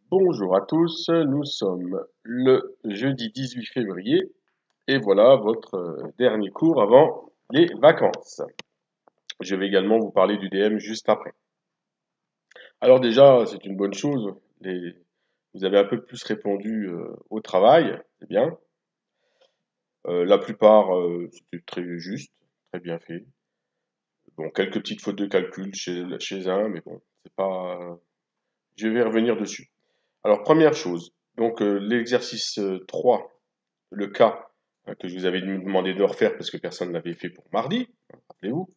Bonjour à tous, nous sommes le jeudi 18 février et voilà votre dernier cours avant les vacances. Je vais également vous parler du DM juste après. Alors déjà, c'est une bonne chose, vous avez un peu plus répondu au travail, c'est bien. La plupart, c'était très juste, très bien fait. Bon, quelques petites fautes de calcul chez un, mais bon, c'est pas... Je vais revenir dessus. Alors, première chose, donc l'exercice 3, le cas que je vous avais demandé de refaire parce que personne ne l'avait fait pour mardi, hein, rappelez-vous.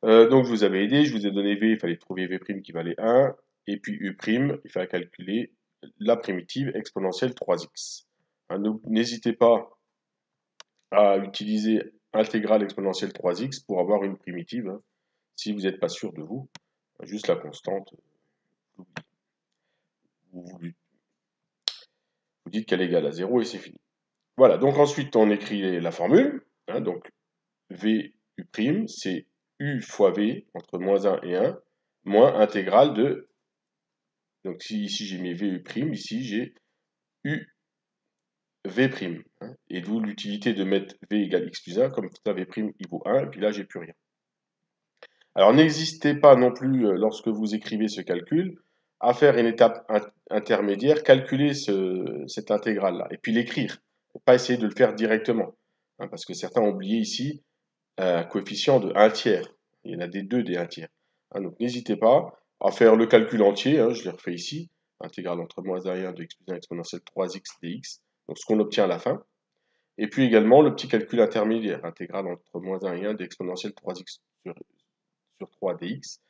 Donc, je vous avais aidé, je vous ai donné V, il fallait trouver V' qui valait 1, et puis U', il fallait calculer la primitive exponentielle 3x. Hein, donc, n'hésitez pas à utiliser intégrale exponentielle 3x pour avoir une primitive, hein, si vous n'êtes pas sûr de vous. Juste la constante, vous dites qu'elle est égale à 0 et c'est fini. Voilà, donc ensuite on écrit la formule, hein, donc VU', c'est U fois V entre moins 1 et 1, moins intégrale de, donc si ici j'ai mis VU', ici j'ai UV', hein, et d'où l'utilité de mettre V égale x plus 1, comme ça V' il vaut 1, et puis là j'ai plus rien. Alors n'hésitez pas non plus, lorsque vous écrivez ce calcul, à faire une étape intermédiaire, calculer cette intégrale-là, et puis l'écrire, pas essayer de le faire directement, hein, parce que certains ont oublié ici un coefficient de 1 tiers. Il y en a des 2 des 1 tiers. Hein, donc n'hésitez pas à faire le calcul entier, hein, je l'ai refait ici, intégrale entre moins 1 et 1 de x plus 1 exponentielle 3x dx, donc ce qu'on obtient à la fin. Et puis également le petit calcul intermédiaire, intégrale entre moins 1 et 1 de exponentielle 3x sur 3 dx.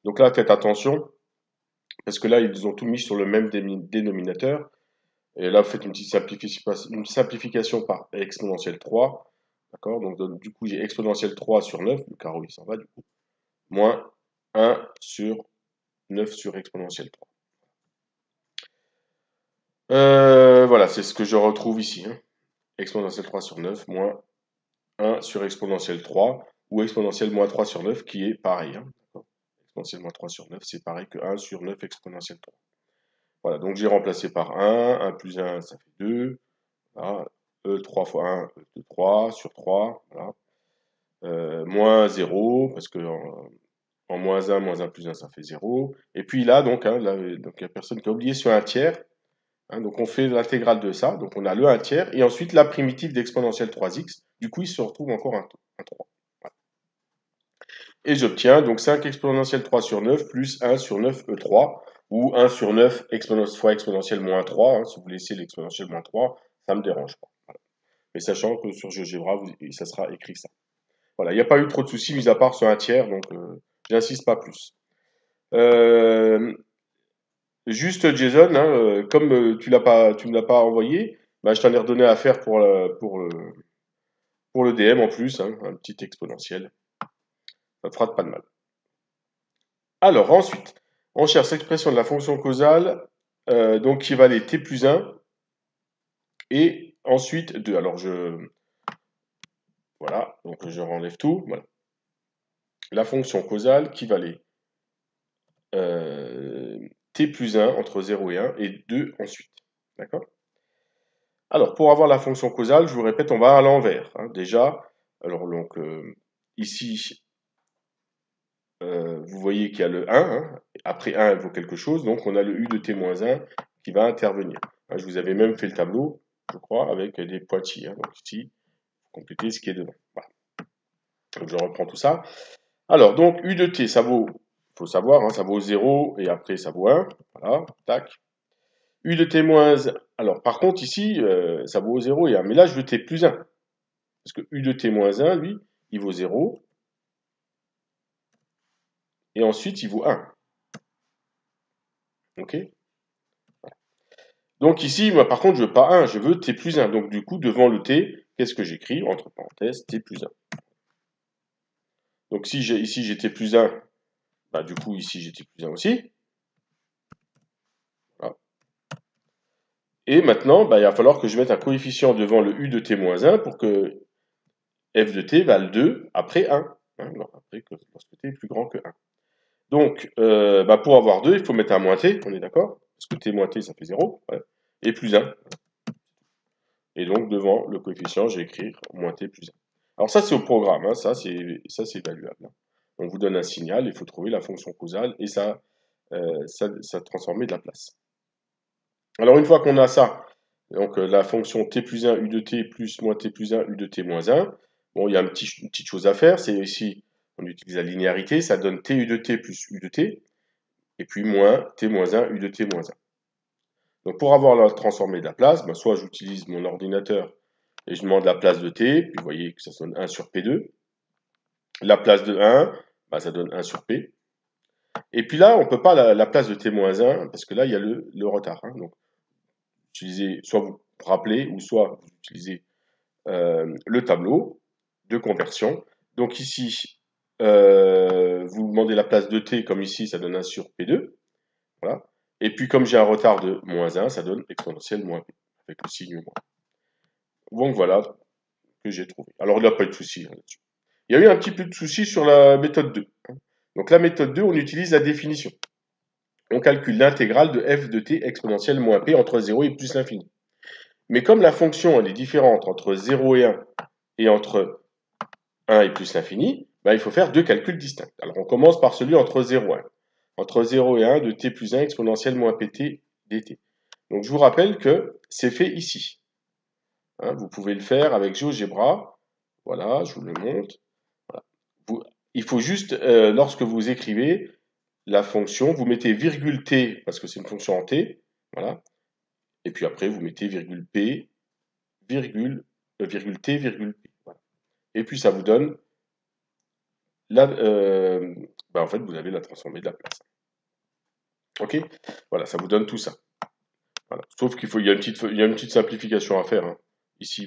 Donc là, faites attention, parce que là, ils ont tout mis sur le même dénominateur. Et là, vous faites une simplification par exponentielle 3. D'accord? Donc, du coup, j'ai exponentielle 3 sur 9, le carreau, il s'en va, du coup, moins 1 sur 9 sur exponentielle 3. Voilà, c'est ce que je retrouve ici, hein. Exponentielle 3 sur 9, moins 1 sur exponentielle 3, ou exponentielle moins 3 sur 9, qui est pareil, hein. Exponentielle moins 3 sur 9, c'est pareil que 1 sur 9 exponentielle 3. Voilà, donc j'ai remplacé par 1 plus 1, ça fait 2. Voilà. 3 fois 1, 2, 3 sur 3. Voilà. Moins 0, parce que en moins 1 plus 1, ça fait 0. Et puis là, donc, hein, là, donc il n'y a personne qui a oublié sur un tiers. Hein, donc on fait l'intégrale de ça. Donc on a le 1 tiers. Et ensuite la primitive d'exponentielle 3x. Du coup, il se retrouve encore un 3. Voilà. Et j'obtiens donc 5 exponentielle 3 sur 9 plus 1 sur 9 E3. Ou 1 sur 9 fois exponentielle moins 3. Hein, si vous laissez l'exponentielle moins 3, ça ne me dérange pas. Voilà. Mais sachant que sur GeoGebra, ça sera écrit ça. Voilà, il n'y a pas eu trop de soucis, mis à part sur un tiers, donc j'insiste pas plus. Euh, Juste Jason, hein, comme tu me l'as pas envoyé, bah, je t'en ai redonné à faire pour le DM en plus, hein, un petit exponentiel. Ça te fera pas de mal. Alors ensuite, on cherche l'expression de la fonction causale, donc qui valait t plus 1, et ensuite 2. Alors voilà, donc je renlève tout. Voilà. La fonction causale qui valait t plus 1 entre 0 et 1 et 2 ensuite. D'accord? Alors, pour avoir la fonction causale, je vous répète, on va à l'envers, hein. Déjà, alors donc ici, vous voyez qu'il y a le 1, hein. Après 1, elle vaut quelque chose, donc on a le u de t moins 1 qui va intervenir. Hein, je vous avais même fait le tableau, je crois, avec des pointillés. Hein. Donc ici, compléter ce qui est dedans. Voilà. Donc je reprends tout ça. Alors, donc u de t, ça vaut, il faut savoir, hein, ça vaut 0 et après ça vaut 1. Voilà, tac. U de t moins 1. Alors, par contre, ici, ça vaut 0 et 1. Mais là, je veux t plus 1. Parce que U de t moins 1, lui, il vaut 0. Et ensuite, il vaut 1. OK? Donc ici, moi, par contre, je veux pas 1, je veux t plus 1. Donc du coup, devant le t, qu'est-ce que j'écris? Entre parenthèses, t plus 1. Donc si ici j'ai t plus 1, bah, du coup, ici j'ai t plus 1 aussi. Voilà. Et maintenant, bah, il va falloir que je mette un coefficient devant le u de t moins 1 pour que f de t vale 2 après 1. Hein, après, lorsque t est plus grand que 1. Donc, bah, pour avoir 2, il faut mettre un moins t, on est d'accord? parce que t moins t, ça fait 0, ouais, et plus 1. Et donc, devant le coefficient, je vais écrire moins t plus 1. Alors ça, c'est au programme, hein, ça, c'est évaluable. Hein. On vous donne un signal, il faut trouver la fonction causale, et ça transformer de la place. Alors, une fois qu'on a ça, donc la fonction t plus 1 u de t plus moins t plus 1 u de t moins 1, bon, il y a une petite chose à faire, c'est ici, on utilise la linéarité, ça donne t u de t plus u de t, et puis moins t moins 1 u de t moins 1. Donc pour avoir la transformée de la place, ben, soit j'utilise mon ordinateur et je demande la place de t, puis vous voyez que ça donne 1 sur P2. La place de 1, ben, ça donne 1 sur P. Et puis là, on ne peut pas la place de t-1, parce que là, il y a le retard. Hein. Donc, soit vous rappelez, ou soit vous utilisez le tableau de conversion. Donc ici, vous demandez la place de t, comme ici, ça donne 1 sur P2. Voilà. Et puis comme j'ai un retard de moins 1, ça donne exponentielle moins P, avec le signe moins. Donc voilà que j'ai trouvé. Alors il n'y a pas eu de souci là-dessus. Il y a eu un petit peu de souci sur la méthode 2. Donc la méthode 2, on utilise la définition. On calcule l'intégrale de f de t exponentielle moins p entre 0 et plus l'infini. Mais comme la fonction elle est différente entre 0 et 1 et entre 1 et plus l'infini, ben, il faut faire deux calculs distincts. Alors on commence par celui entre 0 et 1. Entre 0 et 1 de t plus 1 exponentielle moins pt dt. Donc je vous rappelle que c'est fait ici. Hein, vous pouvez le faire avec GeoGebra. Voilà, je vous le montre. Voilà. Il faut juste, lorsque vous écrivez la fonction, vous mettez virgule t, parce que c'est une fonction en t. Voilà. Et puis après, vous mettez virgule p, virgule t, virgule p. Voilà. Et puis ça vous donne, là, en fait, vous avez la transformée de la place. Ok? Voilà, ça vous donne tout ça. Voilà. Sauf il y a une petite simplification à faire. Hein. Ici,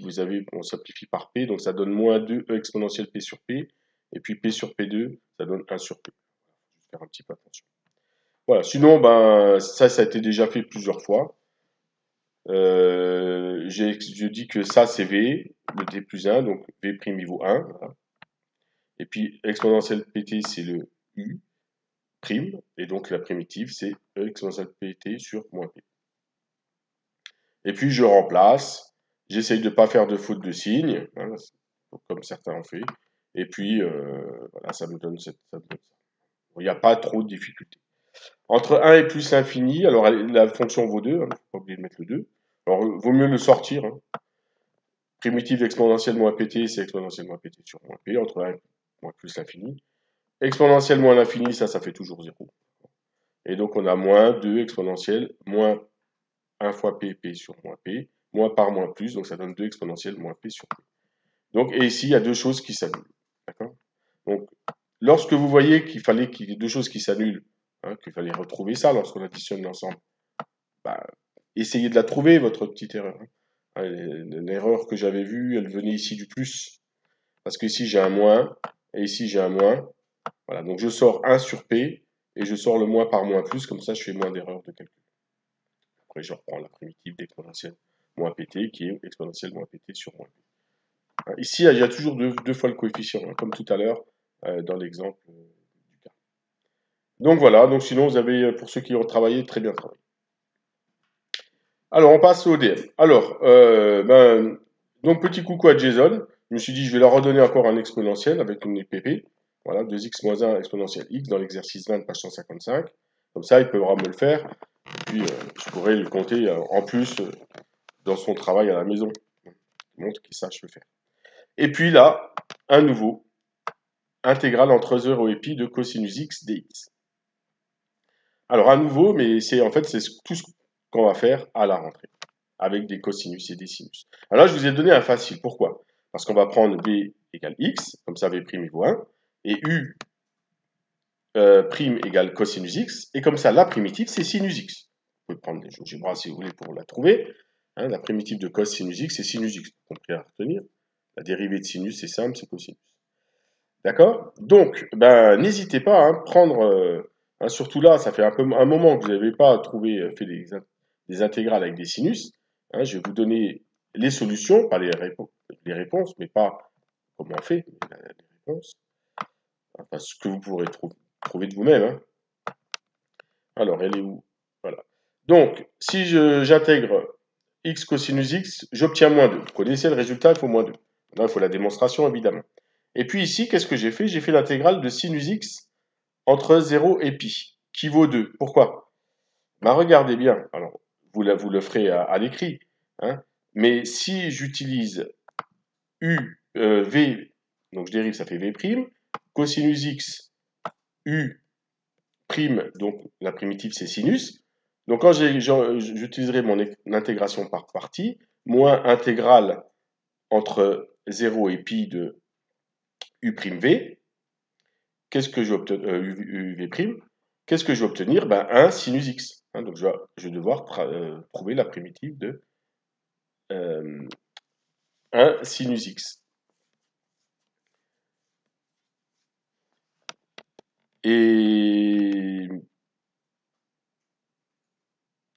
on simplifie par P, donc ça donne moins 2 E exponentielle P sur P. Et puis P sur P2, ça donne 1 sur P. Je vais faire un petit peu attention. Voilà, sinon, ça a été déjà fait plusieurs fois. Je dis que ça, c'est V, le T plus 1, donc V' vaut 1. Voilà. Et puis, exponentielle PT, c'est le U', et donc la primitive, c'est E exponentielle PT sur moins P. Et puis je remplace, j'essaye de ne pas faire de faute de signe, hein, comme certains ont fait, et puis voilà, ça me donne ça. Il n'y a pas trop de difficultés. Entre 1 et plus l'infini, alors la fonction vaut 2, il ne faut pas oublier de mettre le 2. Alors vaut mieux le sortir. Hein. Primitive exponentielle moins pt, c'est exponentielle moins pt sur moins p, entre 1 et moins plus l'infini. Exponentielle moins l'infini, ça fait toujours 0. Et donc on a moins 2 exponentielle moins 1 fois p sur moins p, moins par moins plus, donc ça donne 2 exponentielle moins p sur p. Donc, et ici, il y a deux choses qui s'annulent. D'accord? Donc, lorsque vous voyez qu'il fallait qu'il y ait deux choses qui s'annulent, hein, qu'il fallait retrouver ça lorsqu'on additionne l'ensemble, essayez de la trouver, votre petite erreur. Hein. L'erreur que j'avais vue, elle venait ici du plus. Parce que ici, j'ai un moins, et ici, j'ai un moins. Voilà, donc je sors 1 sur p, et je sors le moins par moins plus, comme ça, je fais moins d'erreurs de calcul. Après, je reprends la primitive d'exponentielle moins pt, qui est exponentielle moins pt sur moins p. Ici, il y a toujours deux fois le coefficient, hein, comme tout à l'heure dans l'exemple du cas. Donc voilà, donc sinon, vous avez, pour ceux qui ont travaillé, très bien travaillé. Alors, on passe au DM. Alors, donc petit coucou à Jason. Je me suis dit, je vais leur redonner encore un exponentiel avec une EPP. Voilà, 2x moins 1 exponentielle x dans l'exercice 20, page 155. Comme ça, il pourra me le faire. Et puis, je pourrai le compter en plus dans son travail à la maison. Il montre qu'il sache le faire. Et puis là, un nouveau, intégrale entre 0 et pi de cosinus x dx. Alors, à nouveau, mais c'est tout ce qu'on va faire à la rentrée, avec des cosinus et des sinus. Alors là, je vous ai donné un facile. Pourquoi? Parce qu'on va prendre b égale x, comme ça v' vaut 1, et u prime égale cosinus x, et comme ça, la primitive, c'est sinus x. Vous pouvez prendre des GeoGebra si vous voulez pour la trouver. Hein, la primitive de cosinus x, c'est sinus x. Compris à retenir. La dérivée de sinus, c'est simple, c'est cosinus. D'accord? Donc, n'hésitez pas à prendre, surtout là, ça fait un moment que vous n'avez pas fait des intégrales avec des sinus. Hein, je vais vous donner les solutions, pas les réponses, mais pas comment on fait, les réponses. Enfin, ce que vous pourrez trouver de vous-même. Hein. Alors, elle est où? Voilà. Donc, si j'intègre x cosinus x, j'obtiens moins 2. Vous connaissez le résultat, il faut moins 2. Maintenant, il faut la démonstration, évidemment. Et puis ici, qu'est-ce que j'ai fait? J'ai fait l'intégrale de sinus x entre 0 et pi, qui vaut 2. Pourquoi? Bah, regardez bien. Alors, vous le ferez à l'écrit. Hein. Mais si j'utilise v, donc je dérive, ça fait v', cosinus x, u', donc la primitive c'est sinus. Donc quand j'utiliserai mon intégration par partie, moins intégrale entre 0 et pi de u'v, qu'est-ce que je vais uv', qu'est-ce que je vais obtenir? Ben 1 sinus x. Hein, donc je vais devoir trouver la primitive de 1 sinus x. Et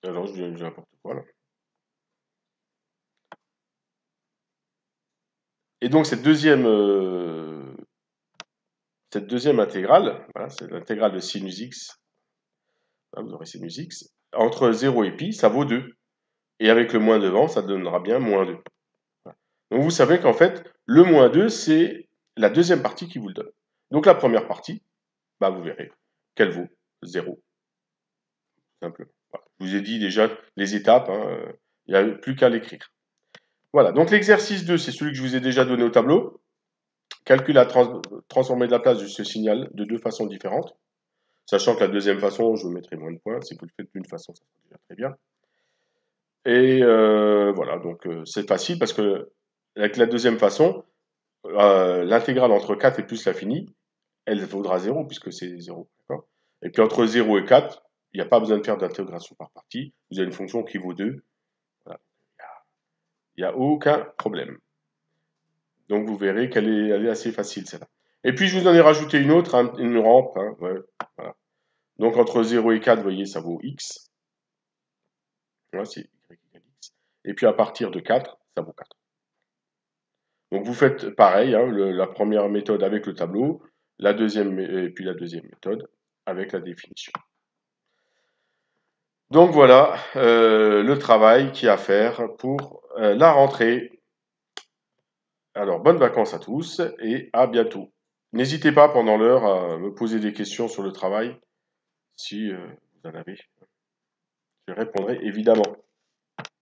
alors je dis n'importe quoi là. Et donc cette deuxième intégrale, voilà, c'est l'intégrale de sinus x, là, vous aurez sinus x, entre 0 et pi, ça vaut 2. Et avec le moins devant, ça donnera bien moins 2. Voilà. Donc vous savez qu'en fait, le moins 2, c'est la deuxième partie qui vous le donne. Donc la première partie, bah, vous verrez qu'elle vaut 0. Simplement. Voilà. Je vous ai dit déjà les étapes, hein, il n'y a plus qu'à l'écrire. Voilà, donc l'exercice 2, c'est celui que je vous ai déjà donné au tableau. Calcule la transformer de la place de ce signal de deux façons différentes. Sachant que la deuxième façon, je vous mettrai moins de points. Si vous le faites d'une façon, ça sera déjà très bien. Et voilà, donc c'est facile parce que avec la deuxième façon, l'intégrale entre 4 et plus l'infini, elle vaudra 0 puisque c'est 0. Et puis entre 0 et 4, il n'y a pas besoin de faire d'intégration par partie. Vous avez une fonction qui vaut 2. Voilà. Il n'y a aucun problème. Donc vous verrez qu'elle est assez facile celle-là. Et puis je vous en ai rajouté une autre, hein, une rampe. Hein, ouais, voilà. Donc entre 0 et 4, vous voyez, ça vaut x. Voilà, c'est y égale x. Et puis à partir de 4, ça vaut 4. Donc vous faites pareil, hein, la première méthode avec le tableau, la deuxième, et puis la deuxième méthode avec la définition. Donc voilà le travail qu'il y a à faire pour la rentrée. Alors bonnes vacances à tous et à bientôt. N'hésitez pas pendant l'heure à me poser des questions sur le travail si vous en avez. Je répondrai évidemment.